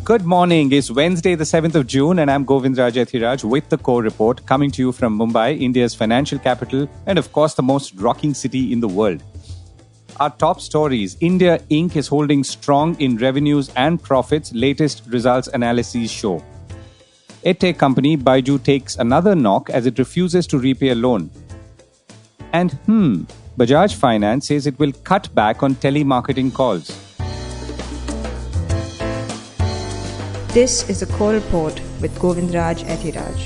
Good morning. It's Wednesday, the 7th of June, and I'm Govindraj Ethiraj with the Core Report, coming to you from Mumbai, India's financial capital, and of course, the most rocking city in the world. Our top stories: India Inc. is holding strong in revenues and profits, latest results analyses show. EdTech company Byju takes another knock as it refuses to repay a loan. And Bajaj Finance says it will cut back on telemarketing calls. This is the Core Report with Govindraj Ethiraj.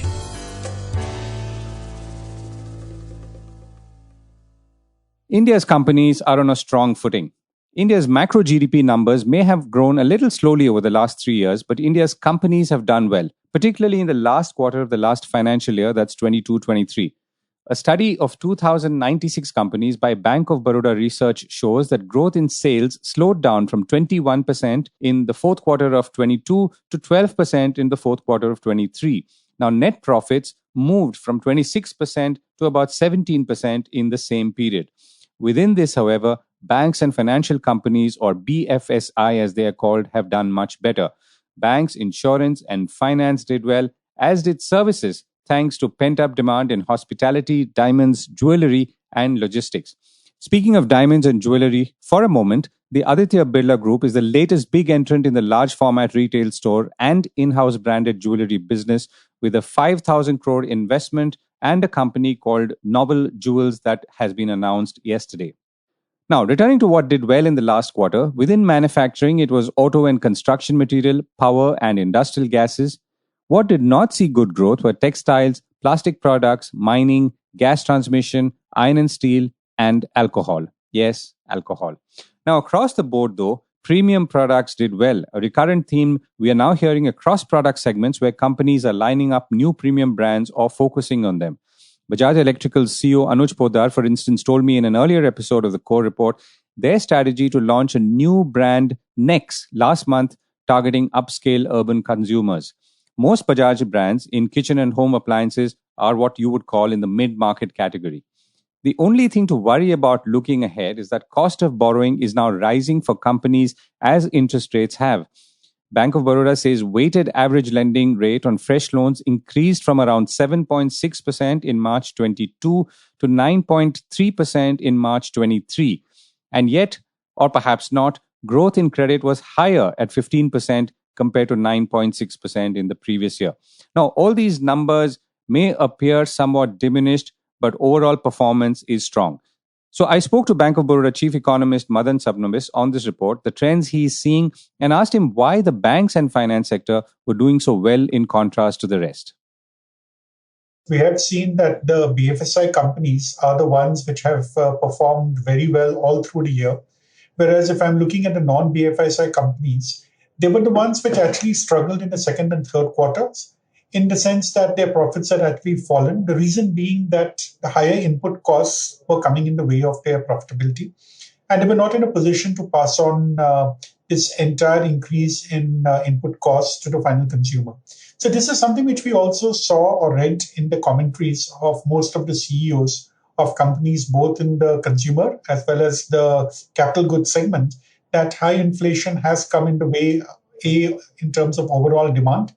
India's companies are on a strong footing. India's macro GDP numbers may have grown a little slowly over the last 3 years, but India's companies have done well, particularly in the last quarter of the last financial year, that's 22-23. A study of 2,096 companies by Bank of Baroda Research shows that growth in sales slowed down from 21% in the fourth quarter of 22 to 12% in the fourth quarter of 23. Now, net profits moved from 26% to about 17% in the same period. Within this, however, banks and financial companies, or BFSI as they are called, have done much better. Banks, insurance, and finance did well, as did services, thanks to pent-up demand in hospitality, diamonds, jewelry, and logistics. Speaking of diamonds and jewelry, for a moment, the Aditya Birla Group is the latest big entrant in the large format retail store and in-house branded jewelry business, with a 5,000 crore investment and a company called Novel Jewels that has been announced yesterday. Now, returning to what did well in the last quarter, within manufacturing, it was auto and construction material, power and industrial gases. What did not see good growth were textiles, plastic products, mining, gas transmission, iron and steel, and alcohol. Yes, alcohol. Now, across the board, though, premium products did well, a recurrent theme we are now hearing across product segments where companies are lining up new premium brands or focusing on them. Bajaj Electricals CEO Anuj Poddar, for instance, told me in an earlier episode of the Core Report their strategy to launch a new brand Nex last month targeting upscale urban consumers. Most Bajaj brands in kitchen and home appliances are what you would call in the mid-market category. The only thing to worry about looking ahead is that cost of borrowing is now rising for companies as interest rates have. Bank of Baroda says weighted average lending rate on fresh loans increased from around 7.6% in March 22 to 9.3% in March 23. And yet, or perhaps not, growth in credit was higher at 15% compared to 9.6% in the previous year. Now, all these numbers may appear somewhat diminished, but overall performance is strong. So I spoke to Bank of Baroda Chief Economist Madan Sabnavis on this report, the trends he is seeing, and asked him why the banks and finance sector were doing so well in contrast to the rest. We have seen that the BFSI companies are the ones which have performed very well all through the year. Whereas if I'm looking at the non-BFSI companies, they were the ones which actually struggled in the second and third quarters, in the sense that their profits had actually fallen. The reason being that the higher input costs were coming in the way of their profitability, and they were not in a position to pass on this entire increase in input costs to the final consumer. So this is something which we also saw or read in the commentaries of most of the CEOs of companies, both in the consumer as well as the capital goods segment, that high inflation has come in the way, A, in terms of overall demand,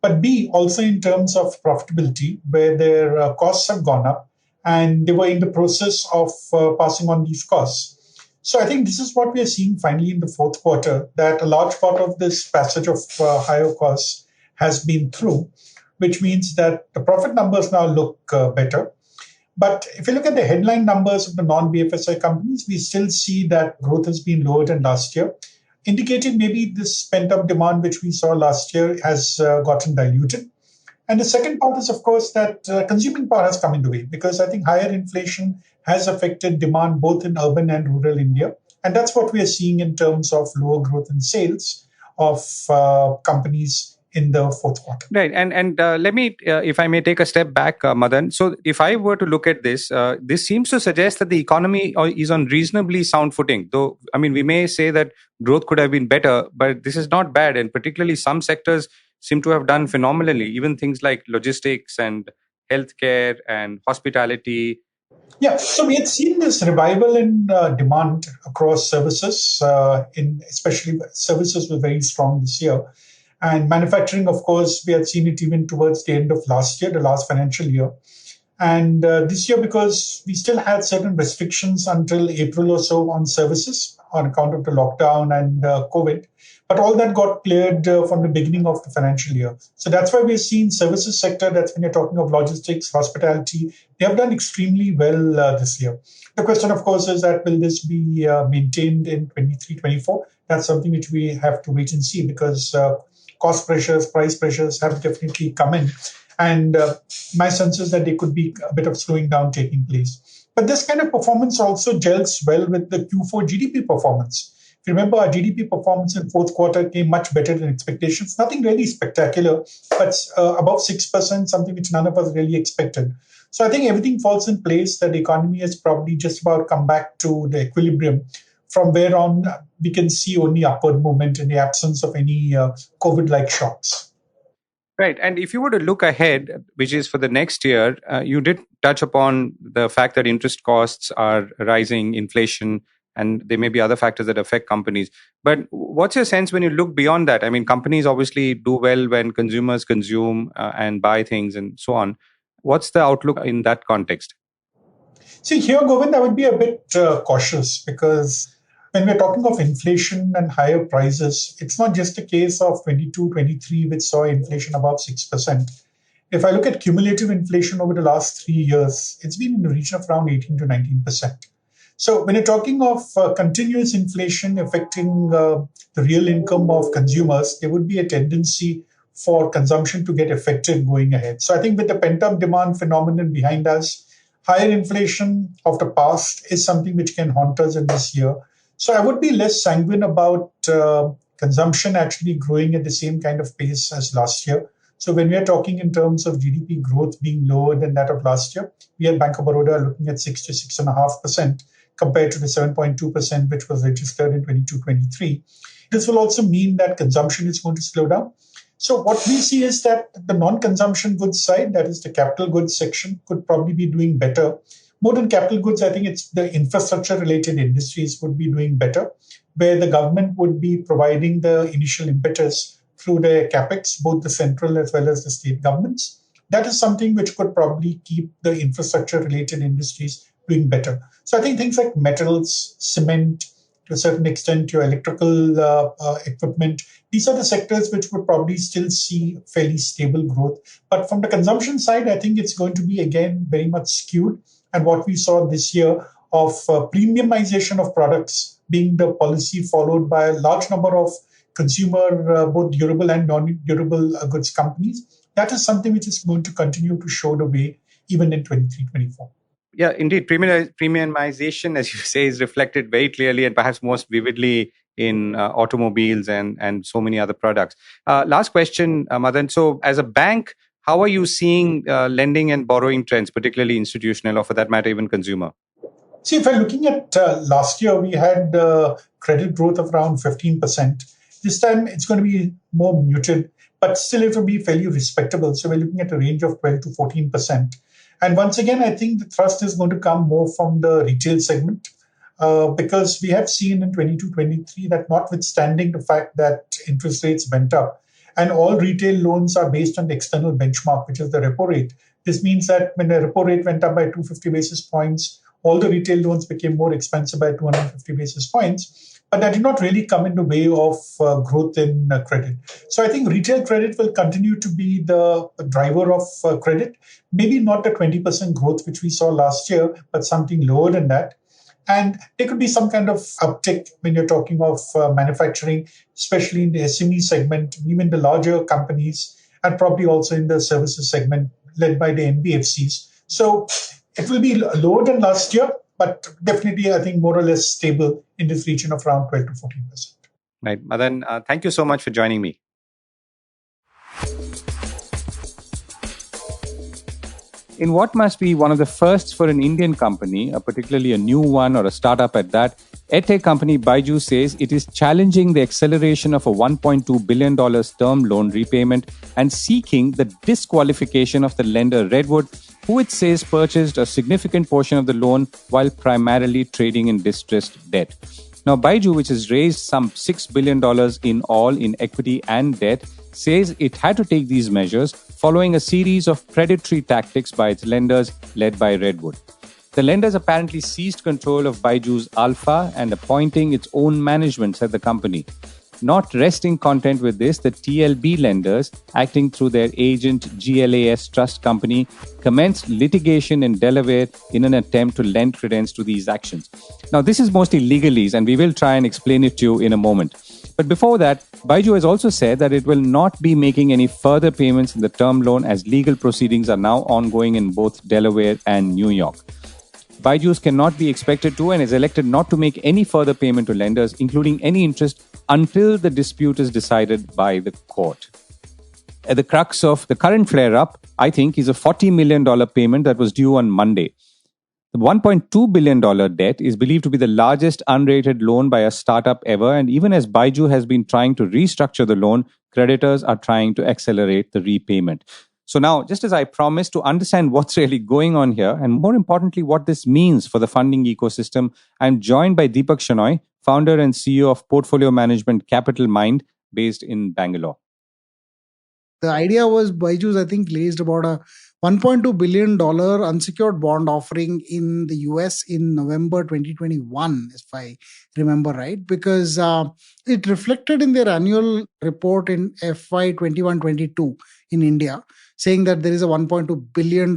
but B, also in terms of profitability, where their costs have gone up and they were in the process of passing on these costs. So I think this is what we are seeing finally in the fourth quarter, that a large part of this passage of higher costs has been through, which means that the profit numbers now look better. But if you look at the headline numbers of the non-BFSI companies, we still see that growth has been lower than last year, indicating maybe this pent-up demand which we saw last year has gotten diluted. And the second part is, of course, that consuming power has come into way, because I think higher inflation has affected demand both in urban and rural India. And that's what we are seeing in terms of lower growth in sales of companies in the fourth quarter. Right. And let me, if I may take a step back, Madan. So if I were to look at this, this seems to suggest that the economy is on reasonably sound footing. Though, I mean, we may say that growth could have been better, but this is not bad. And particularly some sectors seem to have done phenomenally, even things like logistics and healthcare and hospitality. Yeah, so we had seen this revival in demand across services, in especially services were very strong this year. And manufacturing, of course, we had seen it even towards the end of last year, the last financial year. And this year, because we still had certain restrictions until April or so on services on account of the lockdown and COVID, but all that got cleared from the beginning of the financial year. So that's why we're seeing services sector, that's when you're talking of logistics, hospitality, they have done extremely well this year. The question, of course, is that will this be maintained in 23-24? That's something which we have to wait and see, because cost pressures, price pressures have definitely come in. And my sense is that there could be a bit of slowing down taking place. But this kind of performance also gels well with the Q4 GDP performance. If you remember, our GDP performance in fourth quarter came much better than expectations. Nothing really spectacular, but above 6%, something which none of us really expected. So I think everything falls in place, that the economy has probably just about come back to the equilibrium. From where on, we can see only upward movement in the absence of any COVID-like shocks. Right. And if you were to look ahead, which is for the next year, you did touch upon the fact that interest costs are rising, inflation, and there may be other factors that affect companies. But what's your sense when you look beyond that? I mean, companies obviously do well when consumers consume and buy things and so on. What's the outlook in that context? See, here, Govind, I would be a bit cautious, because when we're talking of inflation and higher prices, it's not just a case of 22-23, which saw inflation above 6%. If I look at cumulative inflation over the last 3 years, it's been in the region of around 18 to 19%. So when you're talking of continuous inflation affecting the real income of consumers, there would be a tendency for consumption to get affected going ahead. So I think with the pent-up demand phenomenon behind us, higher inflation of the past is something which can haunt us in this year. So I would be less sanguine about consumption actually growing at the same kind of pace as last year. So when we are talking in terms of GDP growth being lower than that of last year, we at Bank of Baroda looking at 6 to 6.5% compared to the 7.2% which was registered in 22-23. This will also mean that consumption is going to slow down. So what we see is that the non-consumption goods side, that is the capital goods section, could probably be doing better. More than capital goods, I think it's the infrastructure-related industries would be doing better, where the government would be providing the initial impetus through the capex, both the central as well as the state governments. That is something which could probably keep the infrastructure-related industries doing better. So I think things like metals, cement, to a certain extent, your electrical equipment, these are the sectors which would probably still see fairly stable growth. But from the consumption side, I think it's going to be, again, very much skewed. And what we saw this year of premiumization of products being the policy followed by a large number of consumer, both durable and non-durable goods companies, that is something which is going to continue to show the way even in 23-24. Yeah, indeed. Premiumization, as you say, is reflected very clearly and perhaps most vividly in automobiles and so many other products. Last question, Madan. So as a bank, how are you seeing lending and borrowing trends, particularly institutional or for that matter, even consumer? See, if I'm looking at last year, we had credit growth of around 15%. This time it's going to be more muted, but still it will be fairly respectable. So we're looking at a range of 12 to 14%. And once again, I think the thrust is going to come more from the retail segment because we have seen in 22-23 that notwithstanding the fact that interest rates went up and all retail loans are based on the external benchmark, which is the repo rate. This means that when the repo rate went up by 250 basis points, all the retail loans became more expensive by 250 basis points. But that did not really come in the way of growth in credit. So I think retail credit will continue to be the driver of credit. Maybe not the 20% growth which we saw last year, but something lower than that. And there could be some kind of uptick when you're talking of manufacturing, especially in the SME segment, even the larger companies, and probably also in the services segment led by the NBFCs. So it will be lower than last year, but definitely, I think, more or less stable in this region of around 12 to 14%. Right. Madan, thank you so much for joining me. In what must be one of the firsts for an Indian company, particularly a new one or a startup at that, EdTech company Byju says it is challenging the acceleration of a $1.2 billion term loan repayment and seeking the disqualification of the lender Redwood, who it says purchased a significant portion of the loan while primarily trading in distressed debt. Now, Byju, which has raised some $6 billion in all in equity and debt, says it had to take these measures following a series of predatory tactics by its lenders led by Redwood. The lenders apparently seized control of Byju's Alpha and appointing its own management at the company. Not resting content with this, the TLB lenders, acting through their agent GLAS Trust Company, commenced litigation in Delaware in an attempt to lend credence to these actions. Now, this is mostly legalese, and we will try and explain it to you in a moment. But before that, Byju has also said that it will not be making any further payments in the term loan as legal proceedings are now ongoing in both Delaware and New York. Byju's cannot be expected to and is elected not to make any further payment to lenders, including any interest, until the dispute is decided by the court. At the crux of the current flare-up, I think, is a $40 million payment that was due on Monday. The $1.2 billion debt is believed to be the largest unrated loan by a startup ever, and even as Byju has been trying to restructure the loan, creditors are trying to accelerate the repayment. So now, just as I promised, to understand what's really going on here, and more importantly, what this means for the funding ecosystem, I'm joined by Deepak Shenoy, founder and CEO of portfolio management CapitalMind, based in Bangalore. The idea was Byju's, I think, raised about a $1.2 billion unsecured bond offering in the US in November 2021, if I remember right, because it reflected in their annual report in FY 21-22 in India, saying that there is a $1.2 billion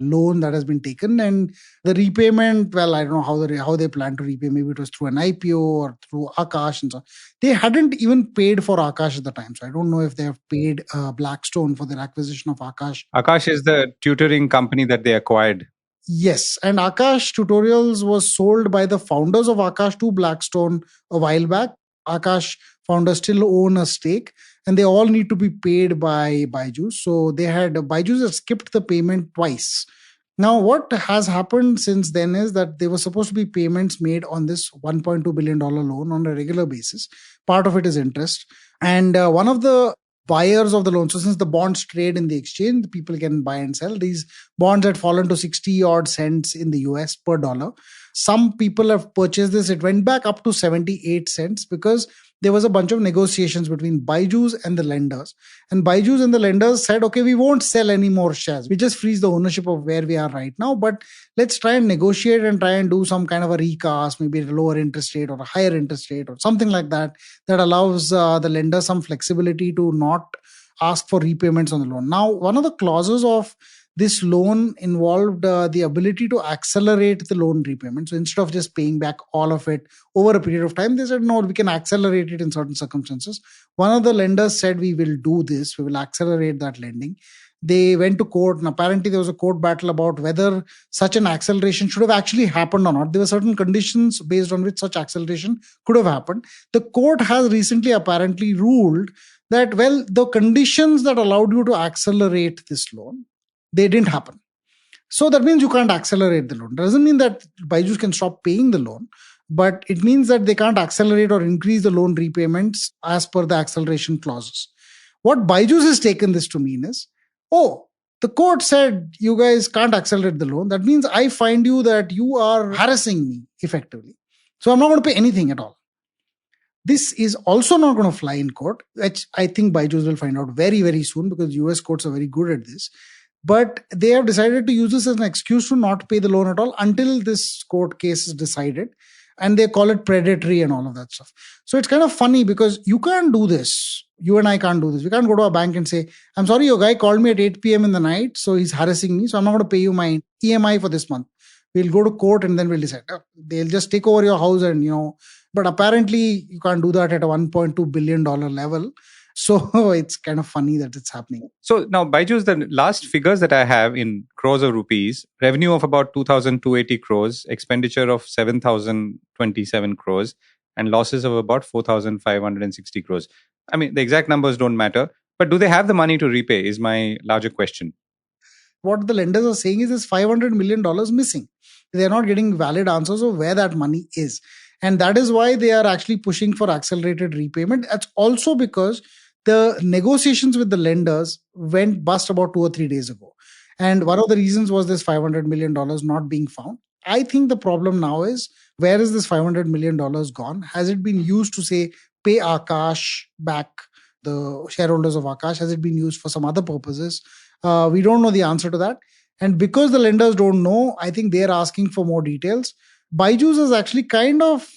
loan that has been taken, and the repayment, well, I don't know how they plan to repay. Maybe it was through an IPO or through Akash and so on. They hadn't even paid for Akash at the time, so I don't know if they have paid Blackstone for their acquisition of Akash. Akash is the tutoring company that they acquired. Yes, and Akash Tutorials was sold by the founders of Akash to Blackstone a while back. Akash founders still own a stake, and they all need to be paid by Byju. So Byju has skipped the payment twice. Now, what has happened since then is that there were supposed to be payments made on this $1.2 billion loan on a regular basis. Part of it is interest. And one of the buyers of the loan, so since the bonds trade in the exchange, people can buy and sell. These bonds had fallen to 60 odd cents in the US per dollar. Some people have purchased this. It went back up to 78 cents because there was a bunch of negotiations between Byju's and the lenders. And Byju's and the lenders said, okay, we won't sell any more shares. We just freeze the ownership of where we are right now. But let's try and negotiate and try and do some kind of a recast, maybe a lower interest rate or a higher interest rate or something like that, that allows the lender some flexibility to not ask for repayments on the loan. Now, one of the clauses of this loan involved the ability to accelerate the loan repayment. So instead of just paying back all of it over a period of time, they said, no, we can accelerate it in certain circumstances. One of the lenders said, we will do this. We will accelerate that lending. They went to court, and apparently there was a court battle about whether such an acceleration should have actually happened or not. There were certain conditions based on which such acceleration could have happened. The court has recently apparently ruled that, well, the conditions that allowed you to accelerate this loan, they didn't happen. So that means you can't accelerate the loan. Doesn't mean that Byju can stop paying the loan, but it means that they can't accelerate or increase the loan repayments as per the acceleration clauses. What Byju has taken this to mean is, oh, the court said you guys can't accelerate the loan. That means I find you that you are harassing me effectively. So I'm not going to pay anything at all. This is also not going to fly in court, which I think Byju will find out very, very soon, because US courts are very good at this. But they have decided to use this as an excuse to not pay the loan at all until this court case is decided. And they call it predatory and all of that stuff. So it's kind of funny because you can't do this. You and I can't do this. We can't go to a bank and say, I'm sorry, your guy called me at 8 p.m. in the night, so he's harassing me, so I'm not going to pay you my EMI for this month. We'll go to court and then we'll decide. They'll just take over your house and, but apparently you can't do that at a $1.2 billion level. So it's kind of funny that it's happening. So now, Byju's, the last figures that I have in crores of rupees, revenue of about 2,280 crores, expenditure of 7,027 crores, and losses of about 4,560 crores. I mean, the exact numbers don't matter, but do they have the money to repay is my larger question. What the lenders are saying is there's $500 million missing. They're not getting valid answers of where that money is. And that is why they are actually pushing for accelerated repayment. That's also because the negotiations with the lenders went bust about 2 or 3 days ago. And one of the reasons was this $500 million not being found. I think the problem now is where is this $500 million gone? Has it been used to, say, pay Akash back, the shareholders of Akash? Has it been used for some other purposes? We don't know the answer to that. And because the lenders don't know, I think they're asking for more details. Byju's has actually kind of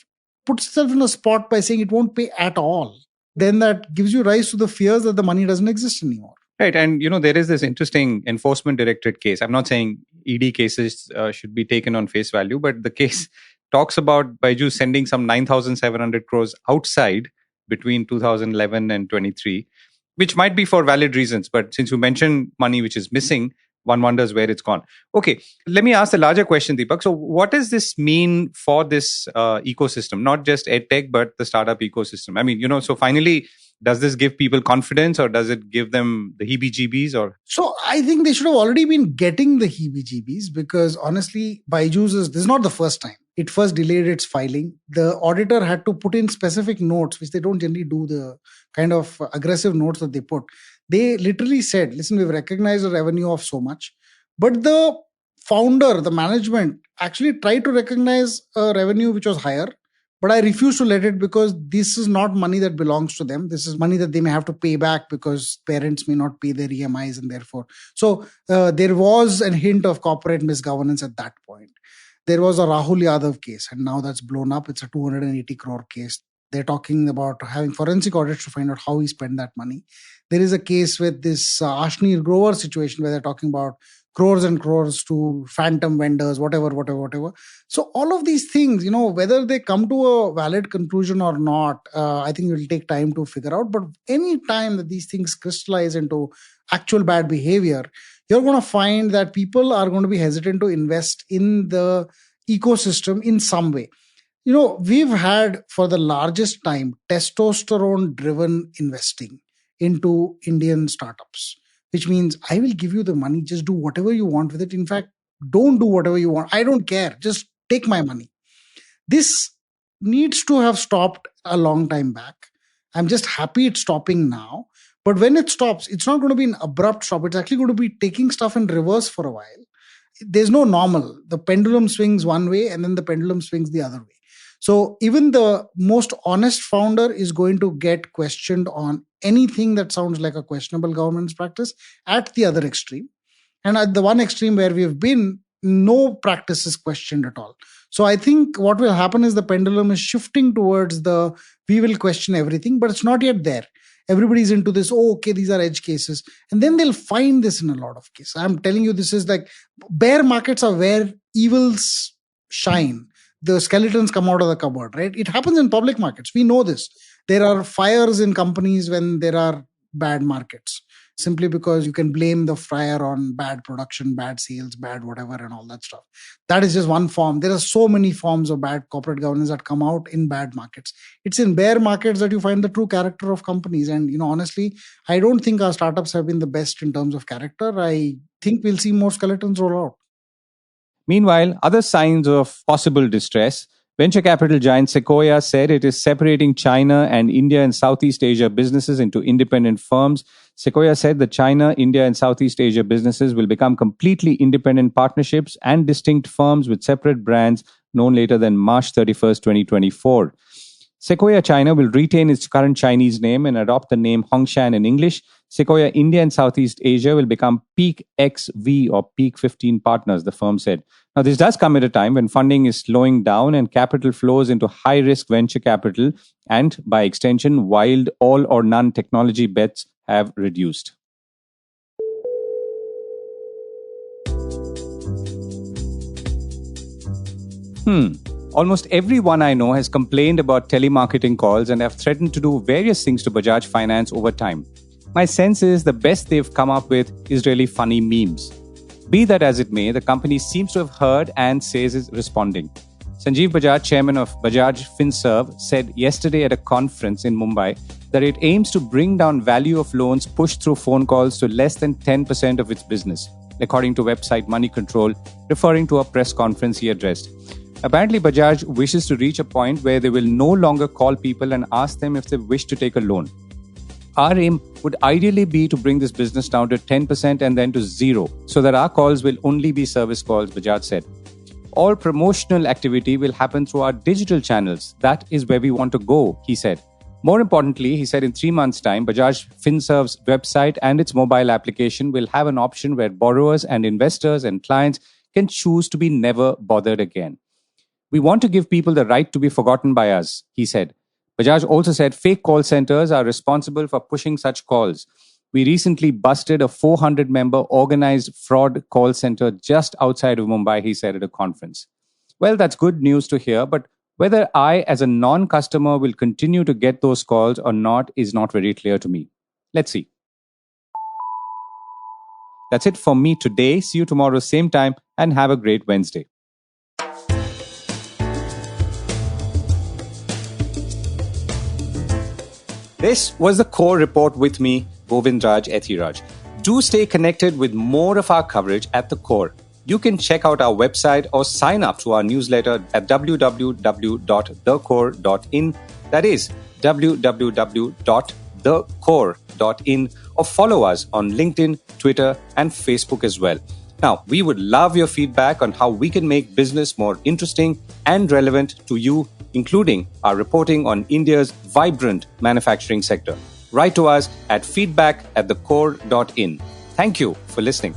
put itself in a spot by saying it won't pay at all. Then that gives you rise to the fears that the money doesn't exist anymore. Right. And, there is this interesting enforcement directorate case. I'm not saying ED cases should be taken on face value, but the case talks about Byju sending some 9,700 crores outside between 2011 and 23, which might be for valid reasons. But since you mentioned money which is missing, one wonders where it's gone. Okay, let me ask the larger question, Deepak. So what does this mean for this ecosystem, not just edtech, but the startup ecosystem? I mean, so finally, does this give people confidence or does it give them the heebie-jeebies? So I think they should have already been getting the heebie-jeebies because honestly, Byju's this is not the first time. It first delayed its filing. The auditor had to put in specific notes, which they don't generally do, the kind of aggressive notes that they put. They literally said, listen, we've recognized a revenue of so much. But the founder, the management, actually tried to recognize a revenue which was higher. But I refuse to let it because this is not money that belongs to them. This is money that they may have to pay back because parents may not pay their EMIs and therefore. So there was a hint of corporate misgovernance at that point. There was a Rahul Yadav case and now that's blown up. It's a 280 crore case. They're talking about having forensic audits to find out how he spent that money. There is a case with this Ashni Grover situation where they're talking about crores and crores to phantom vendors, whatever. So all of these things, whether they come to a valid conclusion or not, I think it will take time to figure out. But any time that these things crystallize into actual bad behavior, you're going to find that people are going to be hesitant to invest in the ecosystem in some way. We've had for the largest time testosterone-driven investing into Indian startups, which means I will give you the money, just do whatever you want with it. In fact, don't do whatever you want. I don't care. Just take my money. This needs to have stopped a long time back. I'm just happy it's stopping now. But when it stops, it's not going to be an abrupt stop. It's actually going to be taking stuff in reverse for a while. There's no normal. The pendulum swings one way and then the pendulum swings the other way. So even the most honest founder is going to get questioned on anything that sounds like a questionable governance practice at the other extreme. And at the one extreme where we've been, no practice is questioned at all. So I think what will happen is the pendulum is shifting towards we will question everything, but it's not yet there. Everybody's into this, okay, these are edge cases. And then they'll find this in a lot of cases. I'm telling you, this is like bear markets are where evils shine. The skeletons come out of the cupboard, right? It happens in public markets. We know this. There are fires in companies when there are bad markets, simply because you can blame the fryer on bad production, bad sales, bad whatever, and all that stuff. That is just one form. There are so many forms of bad corporate governance that come out in bad markets. It's in bear markets that you find the true character of companies. And, honestly, I don't think our startups have been the best in terms of character. I think we'll see more skeletons roll out. Meanwhile, other signs of possible distress. Venture capital giant Sequoia said it is separating China and India and Southeast Asia businesses into independent firms. Sequoia said that China, India, and Southeast Asia businesses will become completely independent partnerships and distinct firms with separate brands no later than March 31st, 2024. Sequoia China will retain its current Chinese name and adopt the name Hongshan in English. Sequoia India and Southeast Asia will become Peak XV or Peak 15 partners, the firm said. Now, this does come at a time when funding is slowing down and capital flows into high-risk venture capital and, by extension, wild all or none technology bets have reduced. Almost everyone I know has complained about telemarketing calls and have threatened to do various things to Bajaj Finance over time. My sense is the best they've come up with is really funny memes. Be that as it may, the company seems to have heard and says is responding. Sanjeev Bajaj, chairman of Bajaj Finserv, said yesterday at a conference in Mumbai that it aims to bring down value of loans pushed through phone calls to less than 10% of its business, according to website Money Control, referring to a press conference he addressed. Apparently, Bajaj wishes to reach a point where they will no longer call people and ask them if they wish to take a loan. Our aim would ideally be to bring this business down to 10% and then to zero, so that our calls will only be service calls, Bajaj said. All promotional activity will happen through our digital channels. That is where we want to go, he said. More importantly, he said in 3 months' time, Bajaj Finserv's website and its mobile application will have an option where borrowers and investors and clients can choose to be never bothered again. We want to give people the right to be forgotten by us, he said. Bajaj also said fake call centers are responsible for pushing such calls. We recently busted a 400-member organized fraud call center just outside of Mumbai, he said at a conference. Well, that's good news to hear, but whether I, as a non-customer, will continue to get those calls or not is not very clear to me. Let's see. That's it for me today. See you tomorrow, same time, and have a great Wednesday. This was the Core Report with me, Govindraj Ethiraj. Do stay connected with more of our coverage at the Core. You can check out our website or sign up to our newsletter at www.thecore.in. That is www.thecore.in, or follow us on LinkedIn, Twitter, and Facebook as well. Now, we would love your feedback on how we can make business more interesting and relevant to you, including our reporting on India's vibrant manufacturing sector. Write to us at feedback@thecore.in. Thank you for listening.